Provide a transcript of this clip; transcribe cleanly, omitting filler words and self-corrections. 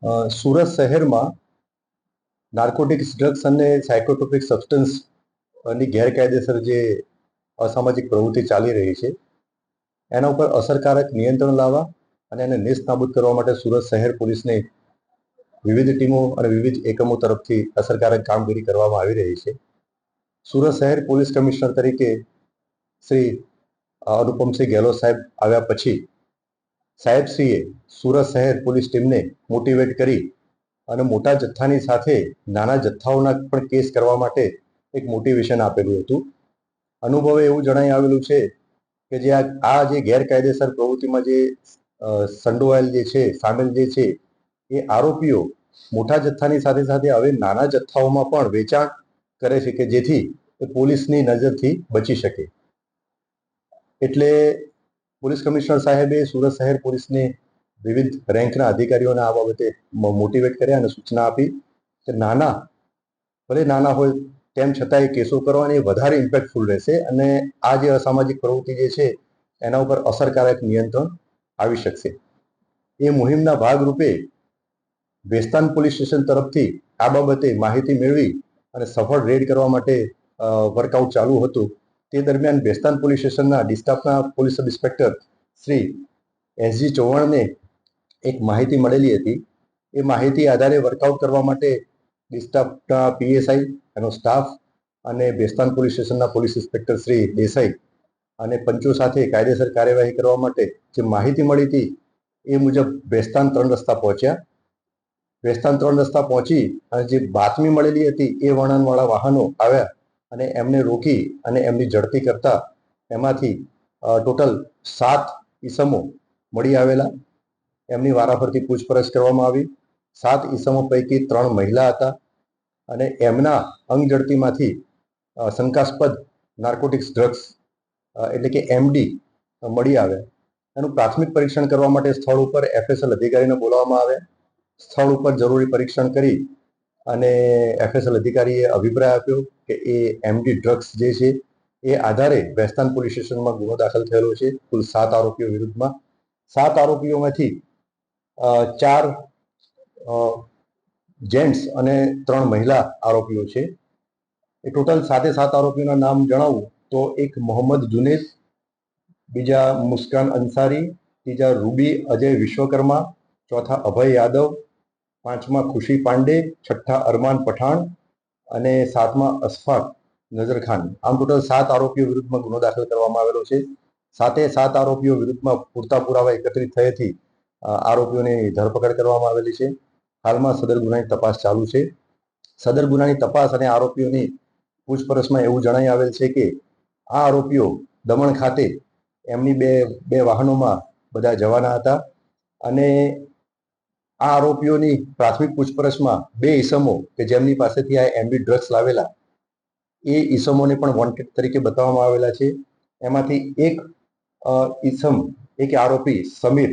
સુરત શહેરમાં narcotics drugs અને psychotropic substance ની ગેરકાયદેસર જે અસામાજિક પ્રવૃત્તિ ચાલી રહી છે એના ઉપર અસરકારક નિયંત્રણ લાવવા અને એને નેસ્ત નાબૂદ કરવા માટે સુરત શહેર પોલીસને વિવિધ ટીમો અને વિવિધ એકમો તરફથી અસરકારક કામગીરી કરવામાં આવી રહી છે. સુરત શહેર પોલીસ કમિશનર તરીકે શ્રી અનુપમસિંહ ગેહલોત સાહેબ આવ્યા પછી સાહેબશ્રીએ સુરત શહેર પોલીસ ટીમને મોટિવેટ કરી અને મોટા જથ્થાની સાથે નાના જથ્થાઓના પણ કેસ કરવા માટે એક મોટિવેશન આપેલું હતું. અનુભવે એવું જણાઈ આવેલું છે કે જે આ જે ગેરકાયદેસર પ્રવૃત્તિમાં જે સંડોવાયેલ જે છે, સામેલ જે છે, એ આરોપીઓ મોટા જથ્થાની સાથે સાથે હવે નાના જથ્થાઓમાં પણ વેચાણ કરે છે કે જેથી એ પોલીસની નજરથી બચી શકે. એટલે પોલીસ કમિશનર સાહેબે સુરત શહેર પોલીસને વિવિધ રેન્કના અધિકારીઓને આ બાબતે મોટિવેટ કર્યા અને સૂચના આપી કે ભલે નાના હોય તેમ છતાં એ કેસો કરવાની વધારે ઇમ્પેક્ટફુલ રહેશે અને આ જે અસામાજિક પ્રવૃત્તિ જે છે એના ઉપર અસરકારક નિયંત્રણ આવી શકશે. એ મુહિમના ભાગરૂપે વેસ્તાન પોલીસ સ્ટેશન તરફથી આ બાબતે માહિતી મેળવી અને સફળ રેડ કરવા માટે વર્કઆઉટ ચાલુ હતું. તે દરમિયાન વેસ્તાન પોલીસ સ્ટેશનના ડિસ્ટાફના police sub inspector Shri SG ચૌહાણને એક માહિતી મળેલી હતી. એ માહિતી આધારે વર્કઆઉટ કરવા માટે ડિસ્ટાફના પીએસઆઈ, એનો સ્ટાફ અને વેસ્તાન પોલીસ સ્ટેશનના પોલીસ ઇન્સ્પેક્ટર શ્રી દેસાઈ અને પંચો સાથે કાયદેસર કાર્યવાહી કરવા માટે જે માહિતી મળી હતી એ મુજબ વેસ્તાન 3 રસ્તા પહોંચ્યા. વેસ્તાન 3 રસ્તા પહોંચી અને જે બાતમી મળેલી હતી એ વર્ણનવાળા વાહનો આવ્યા અને એમને રોકી અને એમની ઝડપી કરતા એમાંથી ટોટલ 7 ઈસમો મળી આવેલા. એમની વારાફરતી પૂછપરછ કરવામાં આવી. 7 ઈસમો પૈકી 3 મહિલા હતા અને એમના અંગ ઝડપીમાંથી શંકાસ્પદ નાર્કોટિક્સ ડ્રગ્સ એટલે કે એમડી મળી આવ્યા. એનું પ્રાથમિક પરીક્ષણ કરવા માટે સ્થળ ઉપર એફએસએલ અધિકારીને બોલાવવામાં આવ્યા. સ્થળ ઉપર જરૂરી પરીક્ષણ કરી અને એફએસએલ અધિકારીએ અભિપ્રાય આપ્યો કે એ એમડી ડ્રગ્સ જે છે એ આધારે વેસ્તાન પોલીસ સ્ટેશનમાં ગુનો દાખલ થયેલો છે કુલ 7 આરોપીઓ વિરુદ્ધમાં. 7 આરોપીઓમાંથી 4 જેન્ટ્સ અને 3 મહિલા આરોપીઓ છે. એ ટોટલ 7 આરોપીઓના નામ જણાવું તો એક મોહમ્મદ જુનેદ, બીજા મુસ્કાન અંસારી, ત્રીજા રૂબી અજય વિશ્વકર્મા, ચોથા અભય યાદવ, પાંચમા ખુશી પાંડે, છઠ્ઠા અરમાન પઠાણ અને સાતમા અશફાક નઝરખાન. આમ ટોટલ 7 આરોપીઓ વિરુદ્ધમાં ગુનો દાખલ કરવામાં આવેલો છે. 7 આરોપીઓ વિરુદ્ધમાં પૂરતા પુરાવા એકત્રિત થયેથી આરોપીઓની ધરપકડ કરવામાં આવેલી છે. હાલમાં સદર ગુનાની તપાસ ચાલુ છે. સદર ગુનાની તપાસ અને આરોપીઓની પૂછપરછમાં એવું જણાઈ આવેલ છે કે આ આરોપીઓ દમણ ખાતે એમની બે વાહનોમાં બધા જવાના હતા અને આ આરોપીઓની પ્રાથમિક પૂછપરછમાં 2 ઈસમો કે જેમની પાસેથી આ એમડી ડ્રગ્સ લાવેલા એ ઈસમોને પણ વોન્ટેડ તરીકે બતાવવામાં આવેલા છે. એમાંથી એક આરોપી સમીર